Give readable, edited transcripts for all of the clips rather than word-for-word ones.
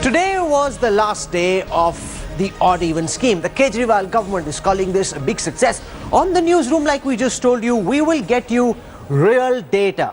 Today was the last day of the odd-even scheme. The Kejri government is calling this a big success. On the newsroom, like we just told you, we will get you real data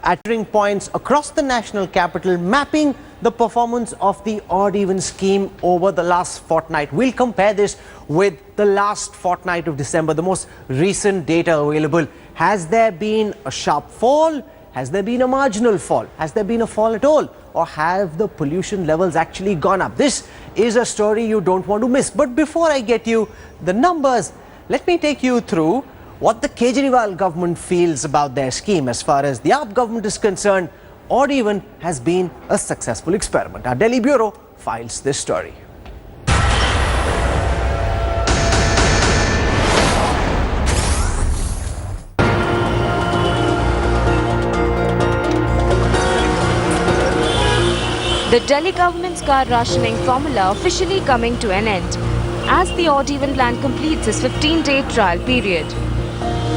at ring points across the national capital, mapping the performance of the odd-even scheme over the last fortnight. We'll compare this with the last fortnight of December, the most recent data available. Has there been a sharp fall? Has there been a marginal fall? Has there been a fall at all? Or have the pollution levels actually gone up? This is a story you don't want to miss. But before I get you the numbers, let me take you through what the Kejri government feels about their scheme. As far as the AAP government is concerned, odd even has been a successful experiment. Our Delhi bureau files this story. The Delhi government's car rationing formula officially coming to an end as the odd-even plan completes its 15-day trial period.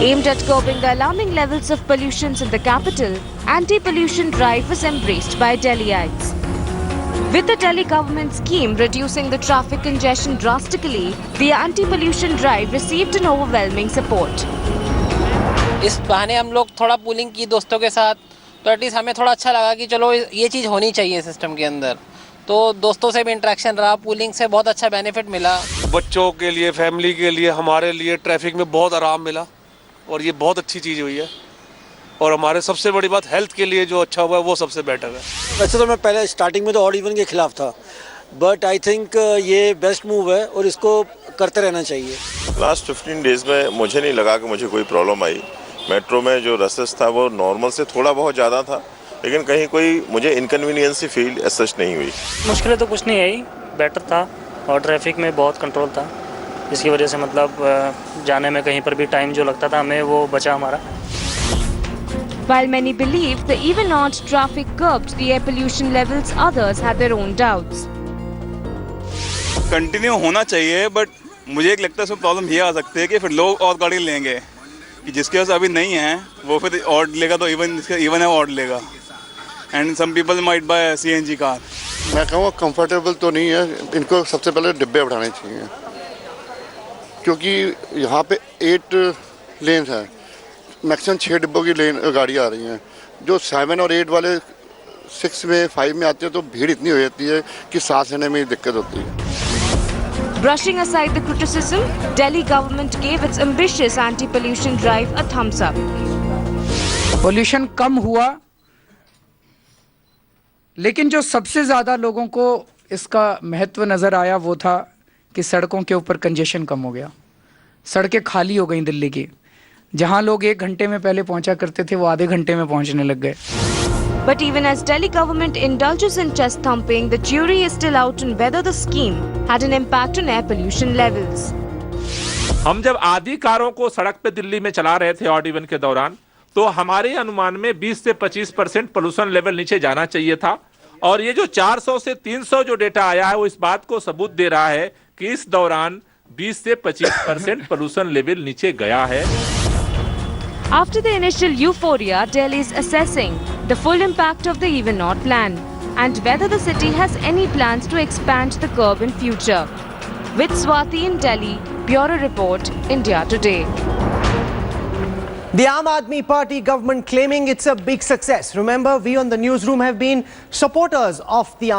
Aimed at curbing the alarming levels of pollutions in the capital, anti-pollution drive was embraced by Delhiites. With the Delhi government scheme reducing the traffic congestion drastically, the anti-pollution drive received an overwhelming support. इस बहाने हम लोग थोड़ा pooling की दोस्तों के साथ, तो एटलीस्ट हमें थोड़ा अच्छा लगा कि चलो ये चीज़ होनी चाहिए सिस्टम के अंदर। तो दोस्तों से भी इंटरेक्शन रहा, पूलिंग से बहुत अच्छा बेनिफिट मिला। बच्चों के लिए, फैमिली के लिए, हमारे लिए ट्रैफिक में बहुत आराम मिला और ये बहुत अच्छी चीज़ हुई है। और हमारे सबसे बड़ी बात हेल्थ के लिए जो अच्छा हुआ है वो सबसे बेटर है। वैसे तो मैं पहले स्टार्टिंग में तो ऑड इवन के खिलाफ था, बट आई थिंक ये बेस्ट मूव है और इसको करते रहना चाहिए। लास्ट 15 डेज में मुझे नहीं लगा कि मुझे कोई प्रॉब्लम आई। मेट्रो में जो रसेस था वो नॉर्मल से थोड़ा बहुत ज़्यादा था, लेकिन कहीं कोई मुझे इनकन्वीनियंस फील सच नहीं हुई। मुश्किलें तो कुछ नहीं आई, बेटर था और ट्रैफिक में बहुत कंट्रोल था, जिसकी वजह से मतलब जाने में कहीं पर भी टाइम जो लगता था हमें वो बचा हमारा। While many believed the even odd traffic curbed the air pollution levels, others had their own doubts. Continue होना चाहिए, बट मुझे एक लगता है इसमें प्रॉब्लम ये आ सकती है कि फिर लोग और गाड़ी लेंगे कि जिसके पास अभी नहीं है वो फिर ऑड लेगा, तो इवन है ऑड लेगा। And some people might buy CNG car. मैं कहूँगा कंफर्टेबल तो नहीं है, इनको सबसे पहले डिब्बे बढ़ाने चाहिए, क्योंकि यहाँ पे 8 लेन्स हैं, मैक्सिमम 6 डिब्बों की गाड़ी आ रही हैं। जो 7 और 8 वाले 6 में 5 में आते हैं तो भीड़ इतनी हो जाती है कि सांस लेने में दिक्कत होती है। Brushing aside the criticism, Delhi government gave its ambitious anti-pollution drive a thumbs up. Pollution कम हुआ, लेकिन जो सबसे ज़्यादा लोगों को इसका महत्व नज़र आया वो था कि सड़कों के ऊपर कंजेशन कम हो गया। सड़कें खाली हो गई दिल्ली की, जहां लोग 1 घंटे में पहले पहुंचा करते थे वो आधे घंटे में पहुंचने लग गए। But even as Delhi government indulges in chest thumping, the jury is still out on whether the scheme had an impact on air pollution levels. हम जब आधी कारों को सड़क पे दिल्ली में चला रहे थे ऑड इवन के दौरान, तो हमारे अनुमान में 20 से 25% पोल्यूशन लेवल नीचे जाना चाहिए था। और ये जो 400 से 300 जो डेटा आया है वो इस बात को सबूत दे रहा है कि इस दौरान 20 से 25% पोल्यूशन लेवल नीचे गया है। After the initial euphoria, Delhi is assessing the full impact of the even odd plan and whether the city has any plans to expand the curb in future. With Swati in Delhi, Bureau Report, India Today. The Aam Aadmi Party government claiming it's a big success. Remember, we on the newsroom have been supporters of the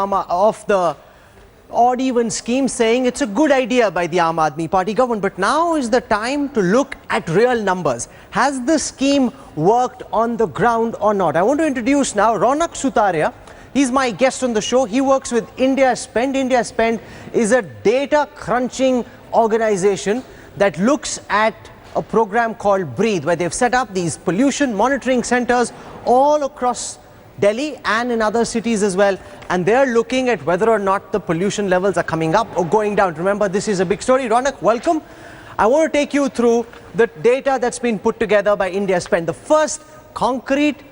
odd-even scheme, saying it's a good idea by the Aam Aadmi Party government. But now is the time to look at real numbers. Has the scheme worked on the ground or not? I want to introduce now Ronak Sutaria. He's my guest on the show. He works with India Spend. India Spend is a data crunching organization that looks at a program called Breathe, where they've set up these pollution monitoring centers all across Delhi and in other cities as well, and they're looking at whether or not the pollution levels are coming up or going down. Remember, this is a big story. Ronak, welcome. I want to take you through the data that's been put together by India Spend. The first concrete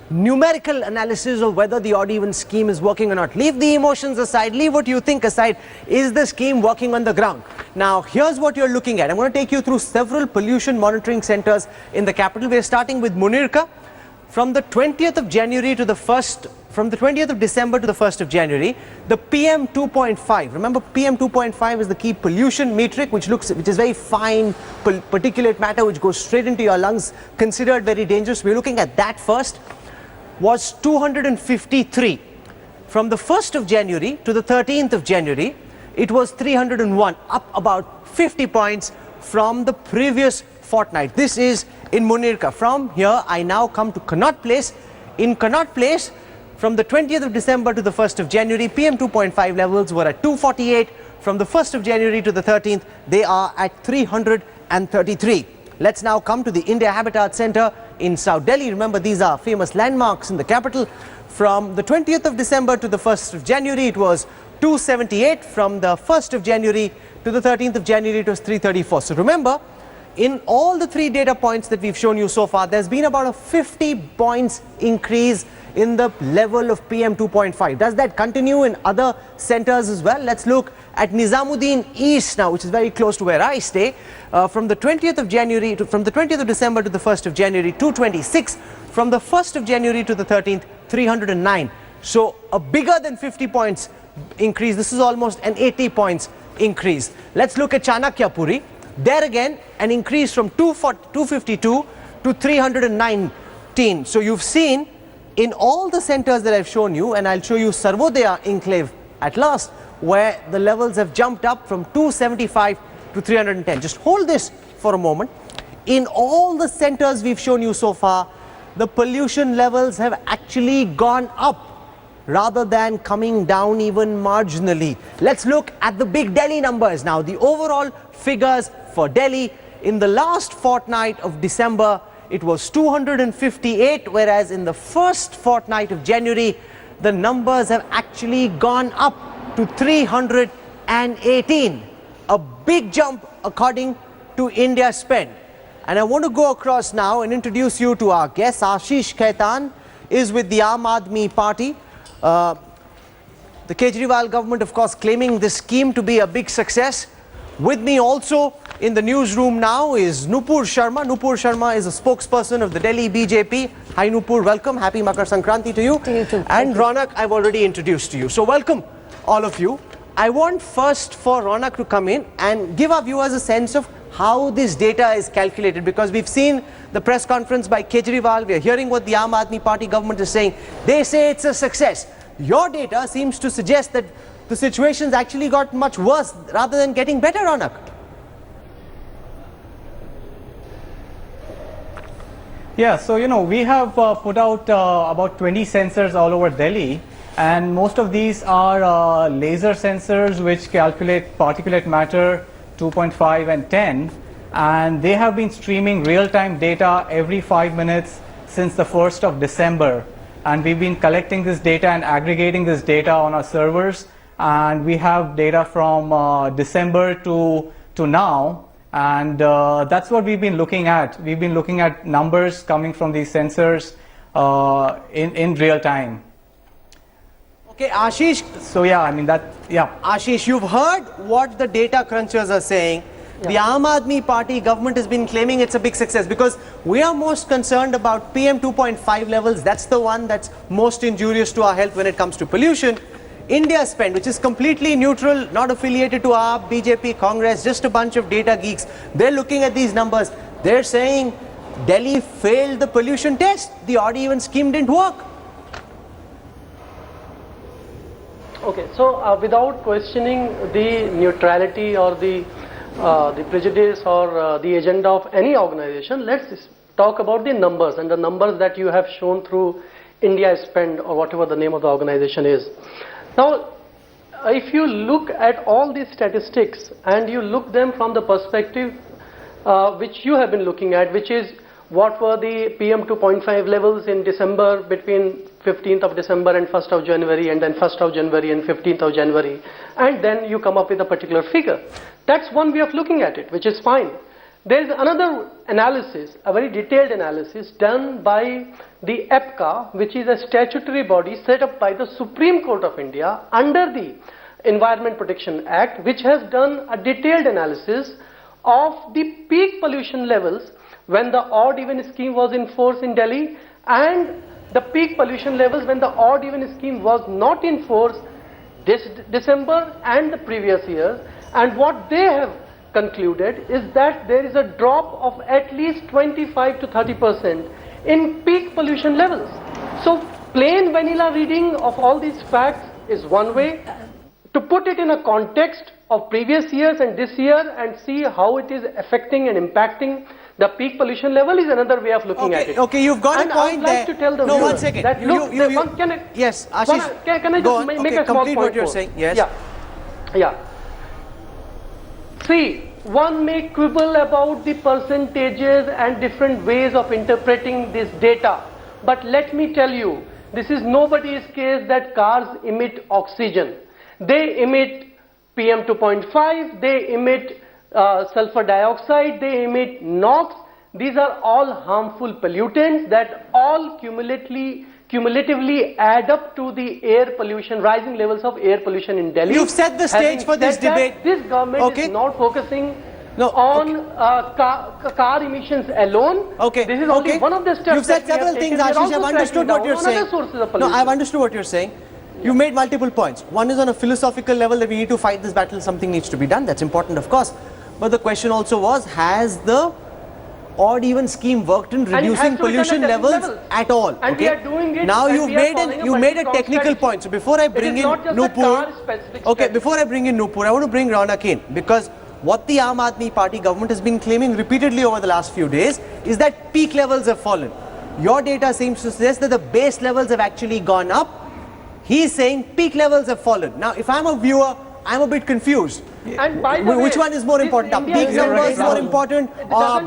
numerical analysis of whether the odd-even scheme is working or not. Leave the emotions aside, leave what you think aside. Is the scheme working on the ground? Now, here's what you're looking at. I'm going to take you through several pollution monitoring centers in the capital. We're starting with Munirka. from the 20th of January to the 1st, from the 20th of December to the 1st of January, the PM 2.5, remember PM 2.5 is the key pollution metric, which is very fine particulate matter which goes straight into your lungs, considered very dangerous. We're looking at that first, was 253. From the 1st of January to the 13th of January, it was 301, up about 50 points from the previous fortnight. This is in Munirka. From here, I now come to Connaught Place. In Connaught Place, from the 20th of December to the 1st of January, PM 2.5 levels were at 248. From the 1st of January to the 13th, they are at 333. Let's now come to the India Habitat Center in South Delhi. Remember, these are famous landmarks in the capital. From the 20th of December to the 1st of January, it was 278. From the 1st of January to the 13th of January, it was 334. So remember, in all the 3 data points that we've shown you so far, there's been about a 50 points increase in the level of PM 2.5. Does that continue in other centers as well? Let's look at Nizamuddin East now, which is very close to where I stay. From the 20th of January from the 20th of December to the 1st of January, 226. From the 1st of January to the 13th, 309. So a bigger than 50 points increase. This is almost an 80 points increase. Let's look at Chanakyapuri. There again, an increase from 252 to 319. So you've seen in all the centers that I've shown you, and I'll show you Sarvodaya enclave at last, where the levels have jumped up from 275 to 310. Just hold this for a moment. In all the centers we've shown you so far, the pollution levels have actually gone up rather than coming down even marginally. Let's look at the big Delhi numbers now. The overall figures for Delhi in the last fortnight of December, it was 258, whereas in the first fortnight of January, the numbers have actually gone up to 318. A big jump according to India Spend. And I want to go across now and introduce you to our guest. Ashish Khaitan is with the Aam Aadmi Party. The Kejriwal government, of course, claiming this scheme to be a big success. With me also in the newsroom now is Nupur Sharma. Nupur Sharma is a spokesperson of the Delhi BJP. Hi Nupur, welcome. Happy Makar Sankranti to you. To you too. And Ronak, I've already introduced to you. So welcome all of you. I want first for Ronak to come in and give our viewers a sense of how this data is calculated, because we've seen the press conference by Kejriwal, we're hearing what the Aam Aadmi Party government is saying. They say it's a success. Your data seems to suggest that the situation's actually got much worse rather than getting better, Ronak. Yeah, so we have put out about 20 sensors all over Delhi, and most of these are laser sensors which calculate particulate matter 2.5 and 10, and they have been streaming real-time data every 5 minutes since the 1st of December, and we've been collecting this data and aggregating this data on our servers, and we have data from December to now, and that's what we've been looking at. We've been looking at numbers coming from these sensors in real time. Okay, Ashish. So yeah, I mean Ashish, you've heard what the data crunchers are saying. Yeah. The Aam Aadmi Party government has been claiming it's a big success, because we are most concerned about PM 2.5 levels. That's the one that's most injurious to our health when it comes to pollution. India Spend, which is completely neutral, not affiliated to our BJP, Congress, just a bunch of data geeks. They're looking at these numbers. They're saying Delhi failed the pollution test. The odd even scheme didn't work. Okay, so without questioning the neutrality or the prejudice or the agenda of any organization, let's talk about the numbers, and the numbers that you have shown through India Spend or whatever the name of the organization is. Now, if you look at all these statistics and you look them from the perspective which you have been looking at, which is what were the PM 2.5 levels in December, between 15th of December and 1st of January, and then 1st of January and 15th of January, and then you come up with a particular figure. That's one way of looking at it, which is fine. There is another analysis, a very detailed analysis done by the EPCA, which is a statutory body set up by the Supreme Court of India under the Environment Protection Act, which has done a detailed analysis of the peak pollution levels when the odd even scheme was in force in Delhi, and the peak pollution levels when the odd even scheme was not in force this December and the previous years, and what they have concluded is that there is a drop of at least 25 to 30% in peak pollution levels. So plain vanilla reading of all these facts is one way. To put it in a context of previous years and this year and see how it is affecting and impacting the peak pollution level is another way of looking at it. Okay, you've got and a point there. I would like to tell the no, viewers one second. that look, yes, Ashish, can I go just on. make Okay, a small complete point what you're more? saying. Yes. Yeah. See, one may quibble about the percentages and different ways of interpreting this data, but let me tell you, this is nobody's case that cars emit oxygen. They emit PM 2.5, they emit sulfur dioxide, they emit NOx. These are all harmful pollutants that all cumulatively add up to the air pollution, rising levels of air pollution in Delhi. You've set the stage for this debate. This government is not focusing on car emissions alone. Okay. This is only one of the steps. You've said several things, Ashish. I've understood what you're saying. No, I've understood what you're saying. You made multiple points. One is on a philosophical level that we need to fight this battle, something needs to be done. That's important, of course. But the question also was, has the odd even scheme worked in reducing pollution levels at all? And we are doing it. Now you've made a technical point. So before I bring in Nupur, before I bring in Nupur, I want to bring Ronak in, because what the Aam Aadmi Party government has been claiming repeatedly over the last few days is that peak levels have fallen. Your data seems to suggest that the base levels have actually gone up. He's saying peak levels have fallen. Now, if I'm a viewer, I'm a bit confused. And by the Which way, one is more important? Are peak numbers more important, or are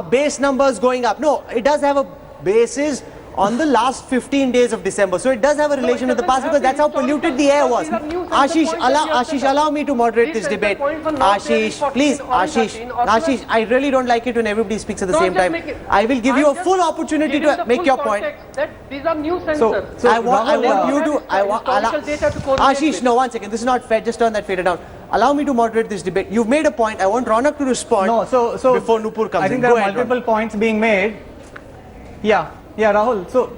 base numbers going up? No, it does have a basis on the last 15 days of December. So it does have a relation with the past, because that's how polluted the air was. Ashish, allow me to moderate this debate. Ashish, please, Ashish, I really don't like it when everybody speaks at the same time. I will give you a full opportunity to make your point. These are new sensors. So I want you to, Ashish, no, 1 second, this is not fair, just turn that fader down. Allow me to moderate this debate. You've made a point, I want Ronak to respond before Nupur comes in. I think there are multiple points being made. Rahul. So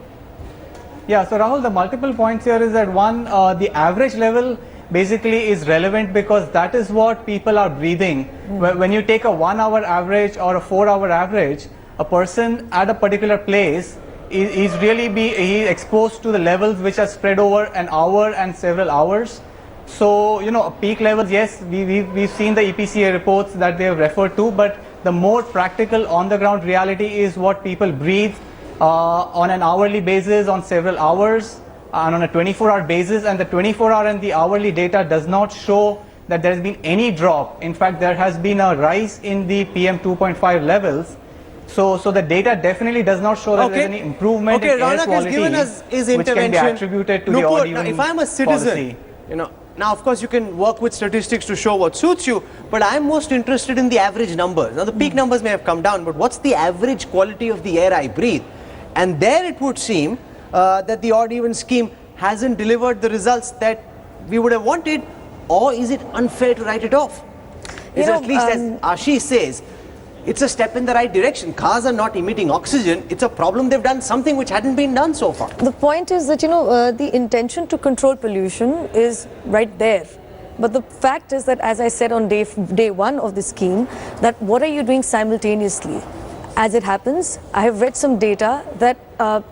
Rahul, the multiple points here is that one, the average level basically is relevant because that is what people are breathing. When you take a 1 hour average or a 4 hour average, a person at a particular place is he's exposed to the levels which are spread over an hour and several hours. So, peak levels, yes, we've seen the EPCA reports that they have referred to, but the more practical on the ground reality is what people breathe on an hourly basis, on several hours, and on a 24-hour basis. And the 24-hour and the hourly data does not show that there has been any drop. In fact, there has been a rise in the PM 2.5 levels. So the data definitely does not show that there is any improvement in air quality, has given us his which can be attributed to the odd even if I'm a citizen, policy. Now of course you can work with statistics to show what suits you, but I'm most interested in the average numbers. Now the peak numbers may have come down, but what's the average quality of the air I breathe? And there it would seem that the odd even scheme hasn't delivered the results that we would have wanted, or is it unfair to write it off? Is at least, as Ashish says, it's a step in the right direction. Cars are not emitting oxygen. It's a problem they've done something which hadn't been done so far. The point is that, the intention to control pollution is right there. But the fact is that, as I said on day one of the scheme, that what are you doing simultaneously? As it happens, I have read some data that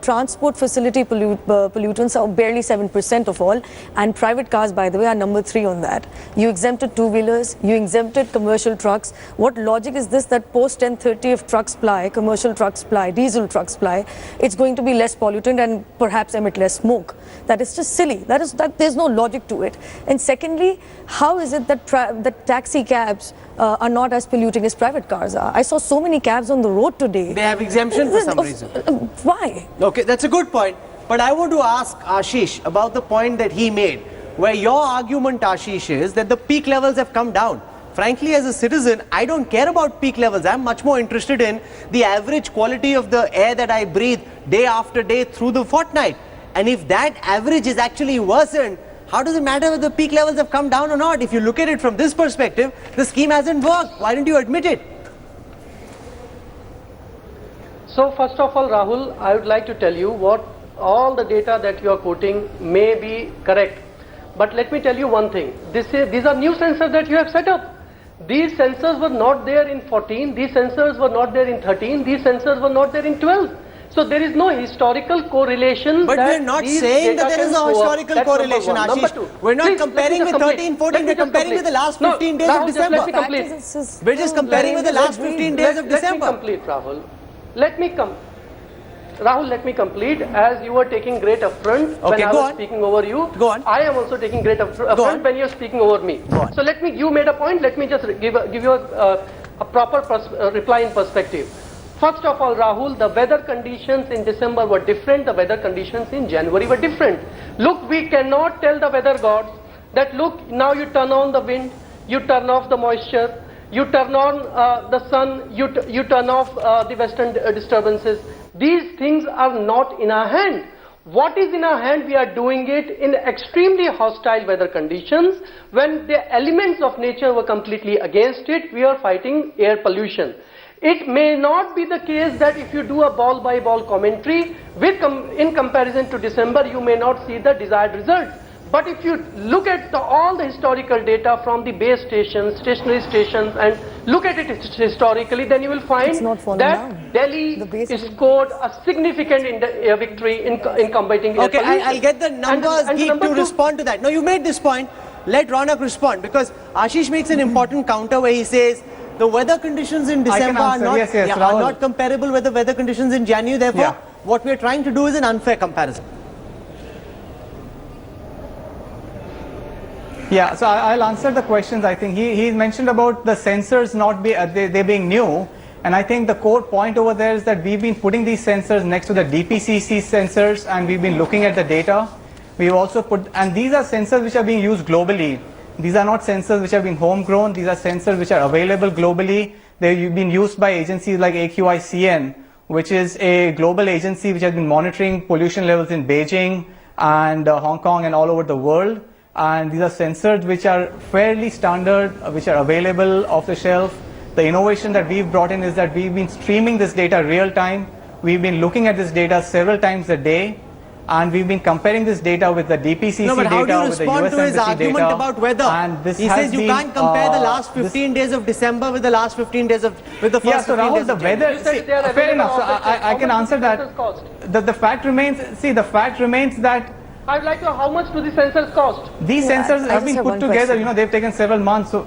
transport facility pollutants are barely 7% of all, and private cars, by the way, are number 3 on that. You exempted two-wheelers, you exempted commercial trucks. What logic is this that post 10:30 if trucks ply, commercial trucks ply, diesel trucks ply, it's going to be less pollutant and perhaps emit less smoke? That is just silly. There's no logic to it. And secondly, how is it that taxi cabs are not as polluting as private cars are? I saw so many cabs on the road today. They have exemption for some reason. Why? Okay, that's a good point. But I want to ask Ashish about the point that he made, where your argument, Ashish, is that the peak levels have come down. Frankly, as a citizen, I don't care about peak levels. I'm much more interested in the average quality of the air that I breathe day after day through the fortnight. And if that average is actually worsened, how does it matter whether the peak levels have come down or not? If you look at it from this perspective, the scheme hasn't worked. Why don't you admit it? So first of all, Rahul, I would like to tell you what all the data that you are quoting may be correct. But let me tell you one thing. These are new sensors that you have set up. These sensors were not there in 14. These sensors were not there in 13. These sensors were not there in 12. So there is no historical correlation. But we're not saying that there is a historical correlation, Ashish. We're not comparing with 13, 14. We're comparing with the last 15 days of December. Let me complete. We're just comparing with the last 15 days of December. Let me complete, Rahul. Rahul, let me complete. As you were taking great affront when I was speaking over you, I am also taking great affront when you are speaking over me. So you made a point. Let me just give you a proper reply in perspective. First of all, Rahul, the weather conditions in December were different. The weather conditions in January were different. Look, we cannot tell the weather gods that look, now you turn on the wind, you turn off the moisture, you turn on the sun, you turn off the western disturbances. These things are not in our hand. What is in our hand, we are doing it in extremely hostile weather conditions. When the elements of nature were completely against it, we are fighting air pollution. It may not be the case that if you do a ball-by-ball commentary, in comparison to December, you may not see the desired results. But if you look at all the historical data from the base stations, stationary stations, and look at it historically, then you will find that Delhi scored a significant victory in combating air pollution. I'll get the numbers to respond to that. No, you made this point. Let Ronak respond, because Ashish makes an important counter where he says the weather conditions in December are not comparable with the weather conditions in January. Therefore, what we're trying to do is an unfair comparison. Yeah, so I'll answer the questions. I think he mentioned about the sensors they being new, and I think the core point over there is that we've been putting these sensors next to the DPCC sensors, and we've been looking at the data. We've also and these are sensors which are being used globally. These are not sensors which have been homegrown. These are sensors which are available globally. They've been used by agencies like AQICN, which is a global agency which has been monitoring pollution levels in Beijing and Hong Kong and all over the world. And these are sensors which are fairly standard, which are available off the shelf. The innovation that we've brought in is that we've been streaming this data real time. We've been looking at this data several times a day. And we've been comparing this data with the DPCC data, with the US Embassy data. How do you respond to his argument about weather? He says you can't compare the last 15 days of December with the last 15 days of the first 15 days of January. The weather, fair enough. So I can answer that. The fact remains that I would like to know how much do the sensors cost? These sensors have been put together. They've taken several months. So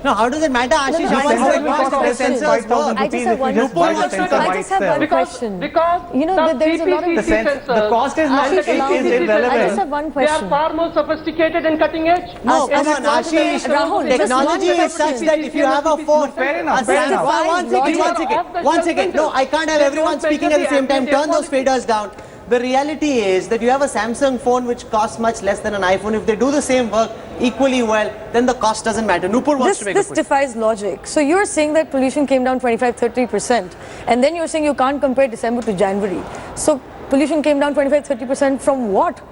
no, how does it matter, Ashish? How much does the sensors cost? I just have one question. Because there is a lot of the cost is not irrelevant. I just have one question. They are far more sophisticated and cutting edge. No, come on, Ashish. Technology is such that if you have a phone, once again. No, I can't have everyone speaking at the same time. Turn those faders down. The reality is that you have a Samsung phone which costs much less than an iPhone. If they do the same work equally well, then the cost doesn't matter. Nupur wants to make a point. This defies logic. So you're saying that pollution came down 25-30%, and then you're saying you can't compare December to January. So pollution came down 25-30% from what?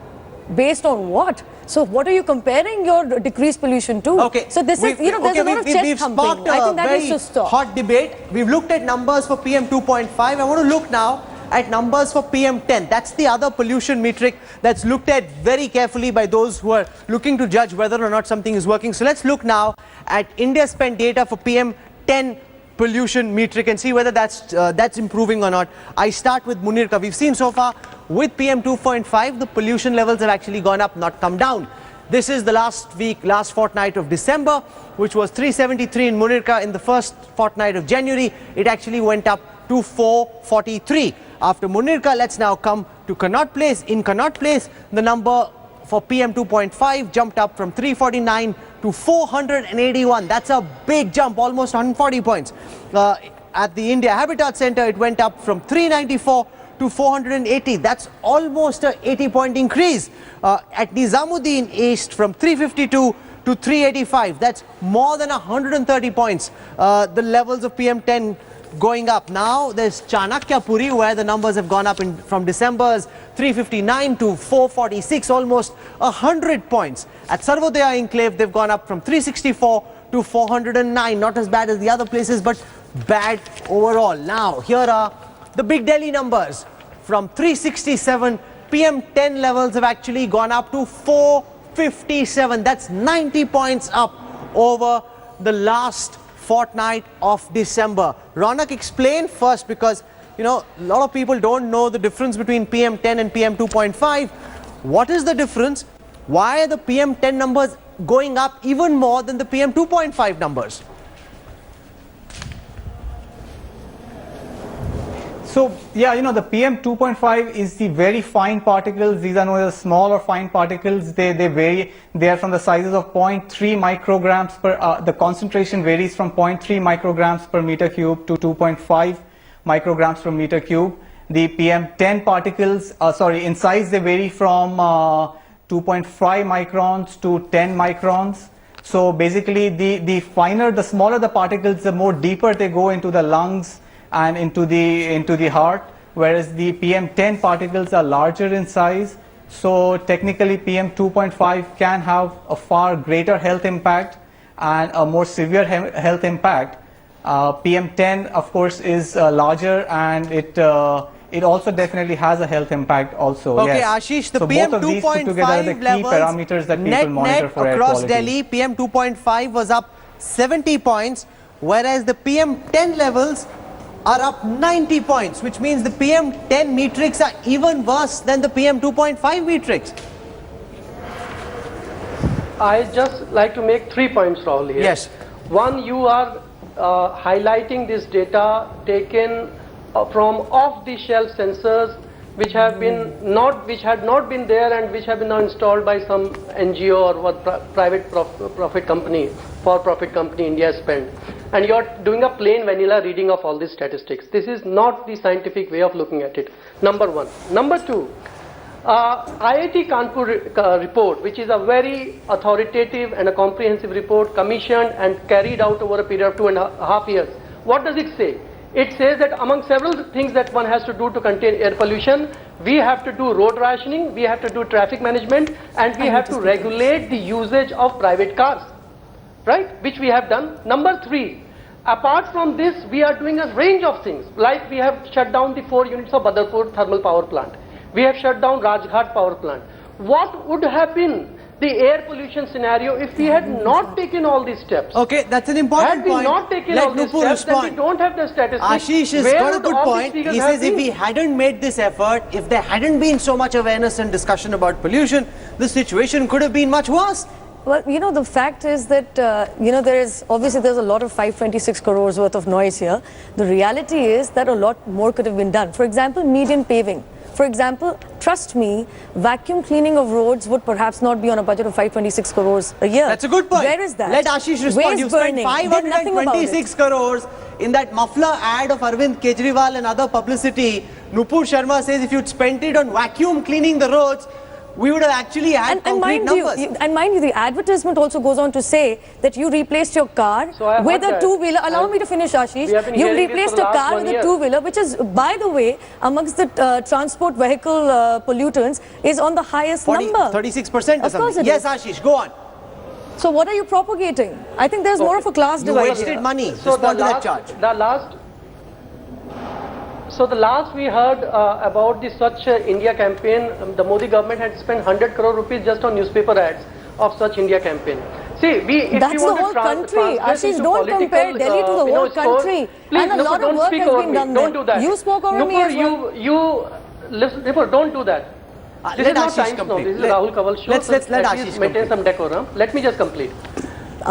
Based on what? So what are you comparing your decreased pollution to? Okay. So this is, there's a lot of chest thumping. I think that needs to stop. Hot debate. We've looked at numbers for PM 2.5. I want to look now at numbers for PM10. That's the other pollution metric that's looked at very carefully by those who are looking to judge whether or not something is working. So let's look now at India spent data for PM10 pollution metric and see whether that's improving or not. I start with Munirka. We've seen so far with PM 2.5, the pollution levels have actually gone up, not come down. This is the last fortnight of December, which was 373 in Munirka. In the first fortnight of January, it actually went up to 443. After Munirka, let's now come to Connaught Place. In Connaught Place, the number for PM 2.5 jumped up from 349 to 481. That's a big jump, almost 140 points. At the India Habitat Center, it went up from 394 to 480. That's almost a 80-point increase. At Nizamuddin East, from 352 to 385. That's more than 130 points. The levels of PM10 going up. Now there's Chanakyapuri, where the numbers have gone up from December's 359 to 446, almost 100 points. At Sarvodaya Enclave, they've gone up from 364 to 409. Not as bad as the other places, but bad overall. Now, here are the big Delhi numbers. From 367, PM10 levels have actually gone up to 457. That's 90 points up over the last fortnight of December. Ronak, explain first, because you know a lot of people don't know the difference between PM10 and PM2.5. What is the difference? Why are the PM10 numbers going up even more than the PM2.5 numbers? So, yeah, you know, the PM2.5 is the very fine particles. These are known as small or fine particles. They vary. They are from the sizes of 0.3 micrograms per, the concentration varies from 0.3 micrograms per meter cube to 2.5 micrograms per meter cube. The PM10 particles, in size they vary from 2.5 microns to 10 microns. So basically the finer, the smaller the particles, the more deeper they go into the lungs and into the heart, whereas the PM10 particles are larger in size. So technically PM2.5 can have a far greater health impact and a more severe health impact. PM10 of course is larger, and it also definitely has a health impact also. Okay, yes. Ashish, the so PM2.5 levels parameters that people monitor for air across quality. Delhi, PM2.5 was up 70 points, whereas the PM10 levels are up 90 points, which means the PM10 metrics are even worse than the PM2.5 metrics. I just like to make 3 points, Rahul, here. Yes. One, you are highlighting this data taken from off-the-shelf sensors which have been which had not been there and which have been now installed by some NGO or what private profit company, for-profit company India spent. And you are doing a plain vanilla reading of all these statistics. This is not the scientific way of looking at it. Number one. Number two, IIT Kanpur report, which is a very authoritative and a comprehensive report commissioned and carried out over a period of 2.5 years. What does it say? It says that among several things that one has to do to contain air pollution, we have to do road rationing, we have to do traffic management, and we have to regulate the usage of private cars, right? Which we have done. Number three, apart from this, we are doing a range of things, like we have shut down the 4 units of Badarpur thermal power plant. We have shut down Rajghat power plant. What would have been the air pollution scenario if we had not taken all these steps? Okay, that's an important point. Had we not taken all these steps, then we don't have the statistics. Ashish has got a good point. He says if we hadn't made this effort, if there hadn't been so much awareness and discussion about pollution, the situation could have been much worse. Well, you know, the fact is that, you know, there's a lot of 526 crores worth of noise here. The reality is that a lot more could have been done. For example, median paving. For example, trust me, vacuum cleaning of roads would perhaps not be on a budget of 526 crores a year. That's a good point. Where is that? Let Ashish respond. You spent 526 crores in that muffler ad of Arvind Kejriwal and other publicity. Nupur Sharma says if you'd spent it on vacuum cleaning the roads, we would have actually had concrete numbers. And mind you, the advertisement also goes on to say that you replaced your car with a two-wheeler. Allow me to finish, Ashish. You replaced a car with a two-wheeler, which is, by the way, amongst the transport vehicle pollutants, is on the highest number. 36% or something. Yes, Ashish, go on. So what are you propagating? I think there's more of a class divide. You wasted money. So respond to that charge. So the last we heard about the Swachh India campaign, the Modi government had spent 100 crore rupees just on newspaper ads of Swachh India campaign. See, that's the whole country. Ashish, don't compare Delhi to the whole country. Please, and a lot of work has been done there. Don't do that. You spoke over me as well. Listen, don't do that. This is not Times Now. This is Rahul Kaval show. Let's let Ashish maintain some decorum. Let me just complete.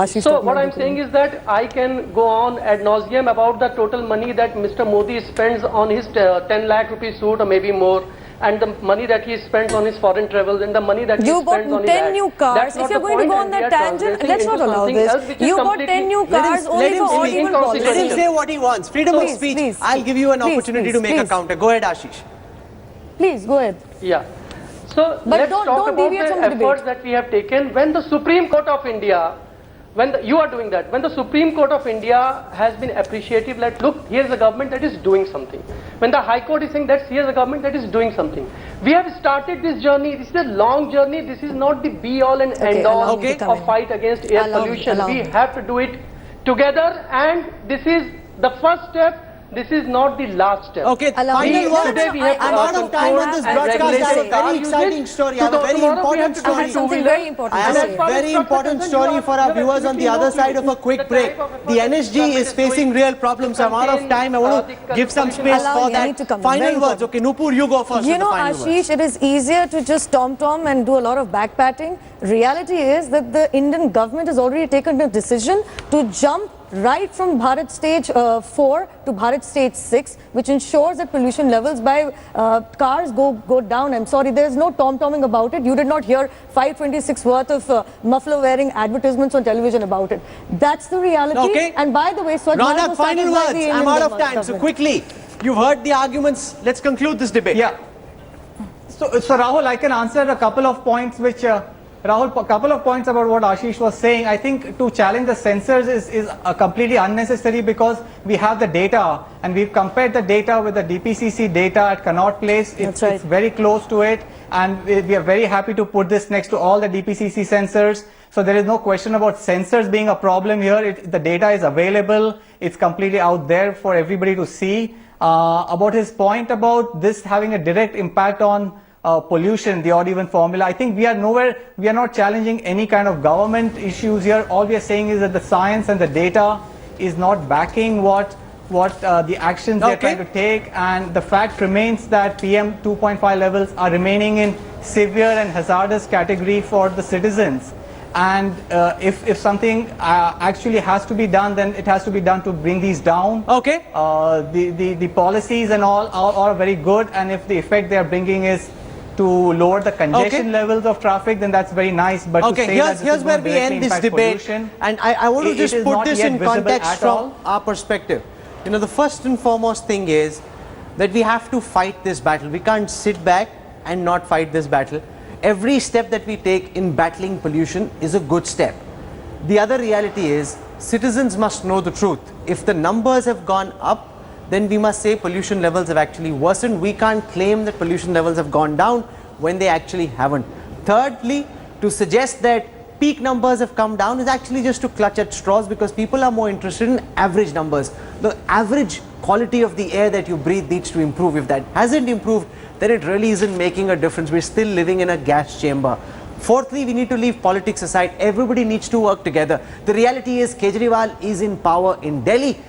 So what I'm saying is that I can go on ad nauseum about the total money that Mr. Modi spends on his 10 lakh rupee suit or maybe more, and the money that he spends on his foreign travels, and the money that he spends on his ads. You bought 10 new cars. If you're going to go on that tangent, let's not allow this. You bought 10 new cars only for odd even politics. Let him say what he wants. Freedom of speech. I'll give you an opportunity to make a counter. Go ahead, Ashish. Please, go ahead. Yeah. So let's talk about the efforts that we have taken when the Supreme Court of India, you are doing that, when the Supreme Court of India has been appreciative, like, look, here's a government that is doing something. When the High Court is saying that here's a government that is doing something. We have started this journey. This is a long journey. This is not the be-all and end-all of fight against air pollution. We have to do it together, and this is the first step this is not the last step. Okay, final words. I'm out of time on this broadcast. I have a very exciting story. I have a very important story. I have something very important I to have say. a very important story for our viewers on the other side of a quick break. The NSG is facing real problems. I'm out of time. I want to give some space for that. Final words. Okay, Nupur, you go first. You know, Ashish, it is easier to just tom-tom and do a lot of backpatting. Reality is that the Indian government has already taken a decision to jump right from Bharat stage 4 to Bharat stage 6, which ensures that pollution levels by cars go down. I'm sorry, there's no tom-tomming about it. You did not hear 526 worth of muffler-wearing advertisements on television about it. That's the reality. Okay. And by the way, Ronak, final words. I'm out of time. So quickly, you've heard the arguments. Let's conclude this debate. Yeah. So Rahul, I can answer a couple of points which Rahul, a couple of points about what Ashish was saying. I think to challenge the censors is completely unnecessary because we have the data and we've compared the data with the DPCC data at Connaught Place. It's very close to it, and we are very happy to put this next to all the DPCC sensors. So there is no question about sensors being a problem here. The data is available. It's completely out there for everybody to see. About his point about this having a direct impact on pollution, the odd even formula, I think we are not challenging any kind of government issues here. All we are saying is that the science and the data is not backing what the actions they are trying to take, and the fact remains that PM 2.5 levels are remaining in severe and hazardous category for the citizens. And if something actually has to be done, then it has to be done to bring these down. Okay. The policies and all are very good, and if the effect they are bringing is to lower the congestion levels of traffic, then that's very nice. But to say here's where we end this debate, and I want to just put this in context from our perspective. You know, the first and foremost thing is that we have to fight this battle. We can't sit back and not fight this battle. Every step that we take in battling pollution is a good step. The other reality is citizens must know the truth. If the numbers have gone up, then we must say pollution levels have actually worsened. We can't claim that pollution levels have gone down when they actually haven't. Thirdly, to suggest that peak numbers have come down is actually just to clutch at straws, because people are more interested in average numbers. The average quality of the air that you breathe needs to improve. If that hasn't improved, then it really isn't making a difference. We're still living in a gas chamber. Fourthly, we need to leave politics aside. Everybody needs to work together. The reality is Kejriwal is in power in Delhi.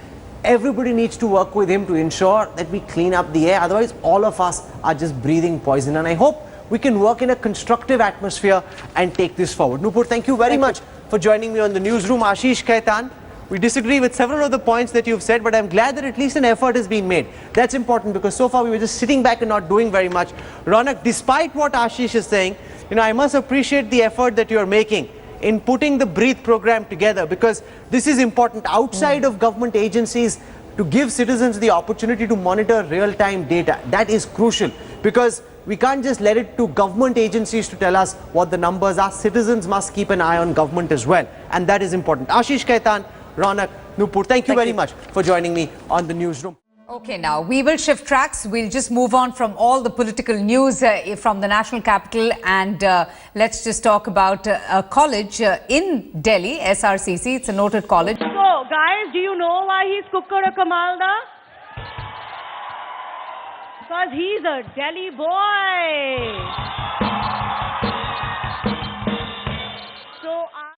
Everybody needs to work with him to ensure that we clean up the air. Otherwise, all of us are just breathing poison. And I hope we can work in a constructive atmosphere and take this forward. Nupur, thank you very much for joining me on the newsroom. Ashish Khaitan, we disagree with several of the points that you've said, but I'm glad that at least an effort has been made. That's important, because so far we were just sitting back and not doing very much. Ronak, despite what Ashish is saying, you know, I must appreciate the effort that you're making in putting the Breathe program together, because this is important outside of government agencies to give citizens the opportunity to monitor real-time data. That is crucial, because we can't just let it to government agencies to tell us what the numbers are. Citizens must keep an eye on government as well, and that is important. Ashish Khaitan, Ronak, Nupur, thank you very much for joining me on the newsroom. Okay, now we will shift tracks. We'll just move on from all the political news from the national capital, and let's just talk about a college in Delhi, SRCC. It's a noted college. So, guys, do you know why he's Kukkar Kamalda? Because he's a Delhi boy.